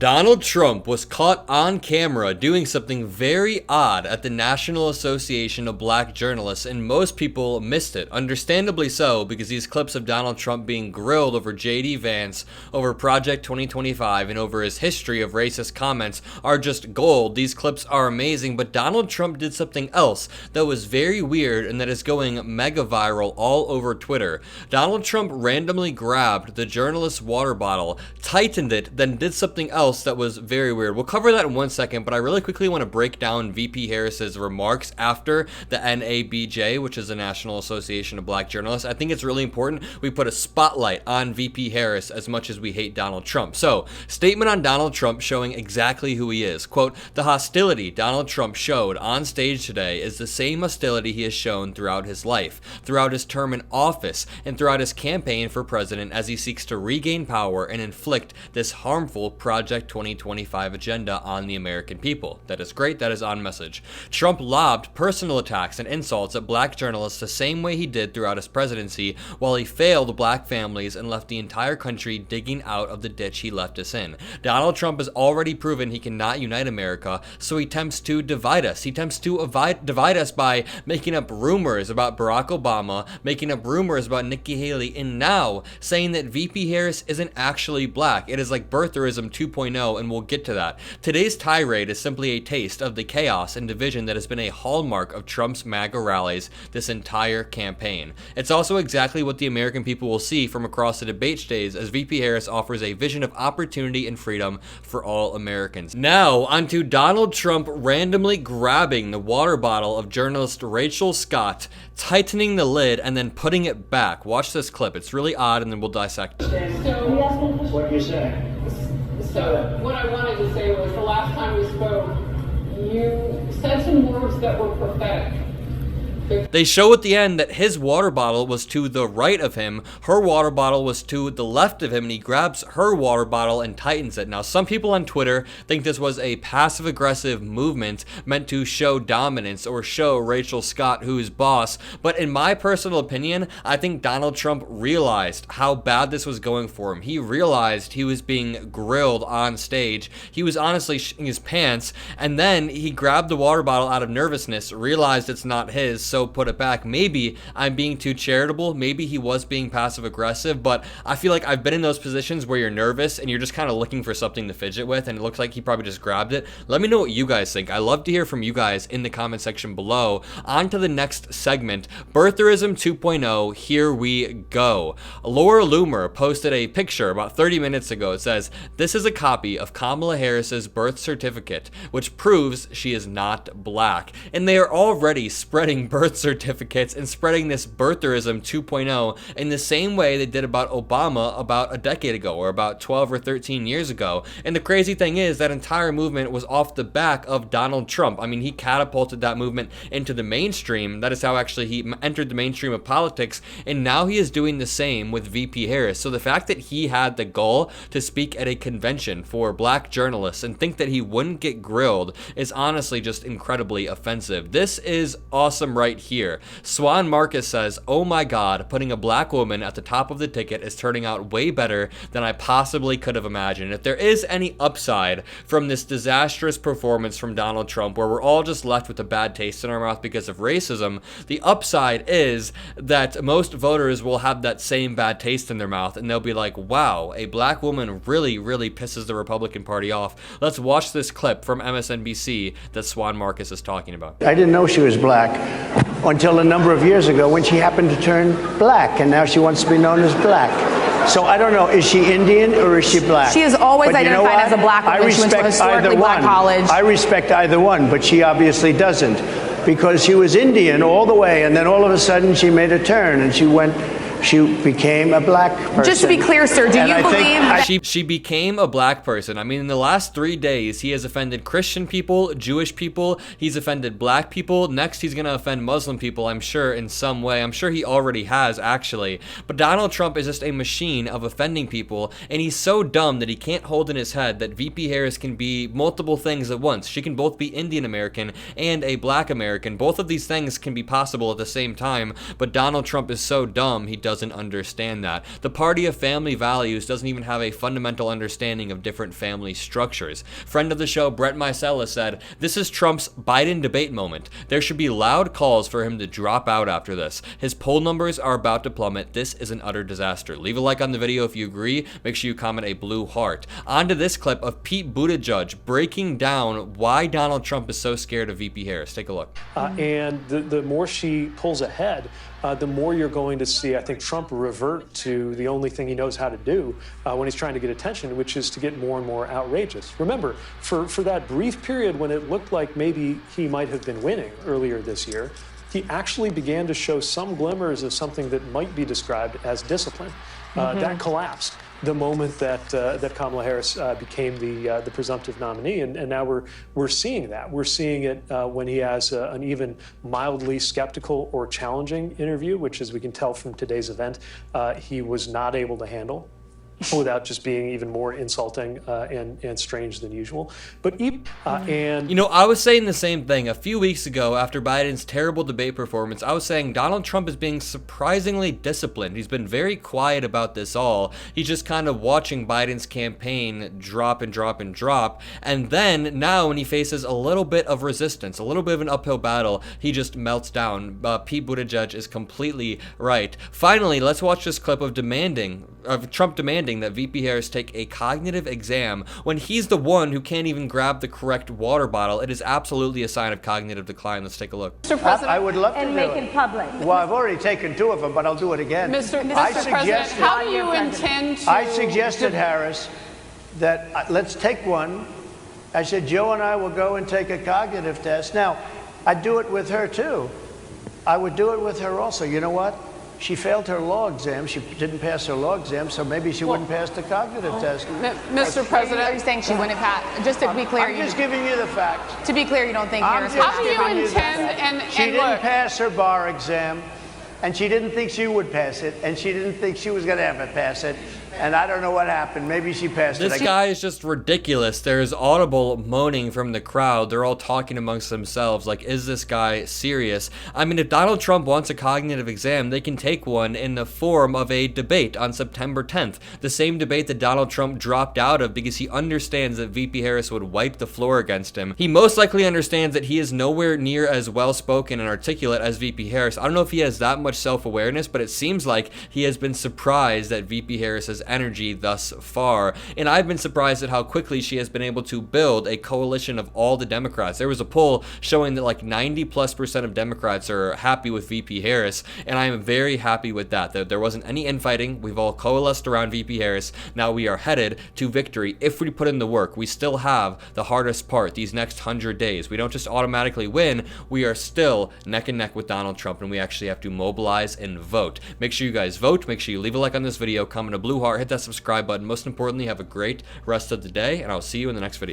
Donald Trump was caught on camera doing something very odd at the National Association of Black Journalists, and most people missed it. Understandably so, because these clips of Donald Trump being grilled over J.D. Vance, over Project 2025, and over his history of racist comments are just gold. These clips are amazing, but Donald Trump did something else that was very weird and that is going mega viral all over Twitter. Donald Trump randomly grabbed the journalist's water bottle, tightened it, then did something else that was very weird. We'll cover that in 1 second, but I really quickly want to break down VP Harris's remarks after the NABJ, which is the National Association of Black Journalists. I think it's really important we put a spotlight on VP Harris as much as we hate Donald Trump. So, statement on Donald Trump showing exactly who he is. Quote, "The hostility Donald Trump showed on stage today is the same hostility he has shown throughout his life, throughout his term in office, and throughout his campaign for president as he seeks to regain power and inflict this harmful Project 2025 agenda on the American people." That is great. That is on message. Trump lobbed personal attacks and insults at black journalists the same way he did throughout his presidency, while he failed black families and left the entire country digging out of the ditch he left us in. Donald Trump has already proven he cannot unite America, so he attempts to divide us. He attempts to divide us by making up rumors about Barack Obama, making up rumors about Nikki Haley, and now saying that VP Harris isn't actually black. It is like Birtherism 2.0, and we'll get to that. Today's tirade is simply a taste of the chaos and division that has been a hallmark of Trump's MAGA rallies this entire campaign. It's also exactly what the American people will see from across the debate stage as VP Harris offers a vision of opportunity and freedom for all Americans. Now, onto Donald Trump randomly grabbing the water bottle of journalist Rachel Scott, tightening the lid, and then putting it back. Watch this clip. It's really odd, and then we'll dissect it. What you say? So what I wanted to say was the last time we spoke, you said some words that were prophetic. They show at the end that his water bottle was to the right of him, her water bottle was to the left of him, and he grabs her water bottle and tightens it. Now, some people on Twitter think this was a passive-aggressive movement meant to show dominance or show Rachel Scott who's boss, but in my personal opinion, I think Donald Trump realized how bad this was going for him. He realized he was being grilled on stage. He was honestly shitting his pants, and then he grabbed the water bottle out of nervousness, realized it's not his, so put it back. Maybe I'm being too charitable. Maybe he was being passive aggressive, but I feel like I've been in those positions where you're nervous and you're just kind of looking for something to fidget with, and it looks like he probably just grabbed it. Let me know what you guys think. I love to hear from you guys in the comment section below. On to the next segment, Birtherism 2.0, here we go. Laura Loomer posted a picture about 30 minutes ago. It says, "This is a copy of Kamala Harris's birth certificate, which proves she is not black." And they are already spreading birth certificates and spreading this Birtherism 2.0 in the same way they did about Obama about a decade ago, or about 12 or 13 years ago. And the crazy thing is that entire movement was off the back of Donald Trump. I mean, he catapulted that movement into the mainstream. That is how actually he entered the mainstream of politics, and now he is doing the same with VP Harris. So the fact that he had the gall to speak at a convention for black journalists and think that he wouldn't get grilled is honestly just incredibly offensive. This is awesome right here. Swan Marcus says, "Oh my god, putting a black woman at the top of the ticket is turning out way better than I possibly could have imagined." If there is any upside from this disastrous performance from Donald Trump, where we're all just left with a bad taste in our mouth because of racism, the upside is that most voters will have that same bad taste in their mouth, and they'll be like, wow, a black woman really, really pisses the Republican Party off. Let's watch this clip from MSNBC that Swan Marcus is talking about. I didn't know she was black until a number of years ago when she happened to turn black, and now she wants to be known as black. So I don't know, is she Indian or is she black? She has always identified as a black woman. She went to a historically black college. I respect either one, but she obviously doesn't, because she was Indian all the way, and then all of a sudden she made a turn and she became a black person. Just to be clear, sir, do you believe that she became a black person? I mean, in the last 3 days, he has offended Christian people, Jewish people, he's offended black people. Next, he's going to offend Muslim people, I'm sure, in some way. I'm sure he already has, actually. But Donald Trump is just a machine of offending people, and he's so dumb that he can't hold in his head that VP Harris can be multiple things at once. She can both be Indian American and a black American. Both of these things can be possible at the same time, but Donald Trump is so dumb, he doesn't understand that. The party of family values doesn't even have a fundamental understanding of different family structures. Friend of the show, Brett Micella, said, "This is Trump's Biden debate moment. There should be loud calls for him to drop out after this. His poll numbers are about to plummet. This is an utter disaster." Leave a like on the video if you agree. Make sure you comment a blue heart. On to this clip of Pete Buttigieg breaking down why Donald Trump is so scared of VP Harris. Take a look. And the more she pulls ahead, the more you're going to see, I think, Trump revert to the only thing he knows how to do when he's trying to get attention, which is to get more and more outrageous. Remember, for that brief period when it looked like maybe he might have been winning earlier this year, he actually began to show some glimmers of something that might be described as discipline. That collapsed the moment that Kamala Harris became the presumptive nominee, and now we're seeing that. We're seeing it when he has an even mildly skeptical or challenging interview, which, as we can tell from today's event, he was not able to handle without just being even more insulting and strange than usual. But you know, I was saying the same thing a few weeks ago after Biden's terrible debate performance. I was saying Donald Trump is being surprisingly disciplined. He's been very quiet about this all. He's just kind of watching Biden's campaign drop and drop and drop. And then now when he faces a little bit of resistance, a little bit of an uphill battle, he just melts down. Pete Buttigieg is completely right. Finally, let's watch this clip of Trump demanding that VP Harris take a cognitive exam when he's the one who can't even grab the correct water bottle. It is absolutely a sign of cognitive decline. Let's take a look. Mr. President, I would love to and do make it it public. Well, I've already taken 2 of them, but I'll do it again. Mr. President, how do you intend to... I suggested, Harris, that let's take one. I said, Joe and I will go and take a cognitive test. Now, I'd do it with her, too. I would do it with her also. You know what? She failed her law exam. She didn't pass her law exam, so maybe she wouldn't pass the cognitive test. Mr. President, Are you saying she wouldn't pass? Just to be clear, I'm just giving you the fact. to be clear, you don't think I'm Harris? just how do you giving the intend, fact. and She didn't look, pass her bar exam, and she didn't think she would pass it, and she didn't think she was going to ever pass it. And I don't know what happened. Maybe she passed it. This guy is just ridiculous. There's audible moaning from the crowd. They're all talking amongst themselves like, is this guy serious? I mean, if Donald Trump wants a cognitive exam, they can take one in the form of a debate on September 10th. The same debate that Donald Trump dropped out of because he understands that VP Harris would wipe the floor against him. He most likely understands that he is nowhere near as well-spoken and articulate as VP Harris. I don't know if he has that much self-awareness, but it seems like he has been surprised at VP Harris's energy thus far, and I've been surprised at how quickly she has been able to build a coalition of all the Democrats. There was a poll showing that like 90+% of Democrats are happy with VP Harris, and I am very happy with that. There wasn't any infighting. We've all coalesced around VP Harris. Now we are headed to victory if we put in the work. We still have the hardest part, these next 100 days. We don't just automatically win. We are still neck and neck with Donald Trump, and we actually have to mobilize and vote. Make sure you guys vote. Make sure you leave a like on this video, comment a blue heart, hit that subscribe button. Most importantly, have a great rest of the day, and I'll see you in the next video.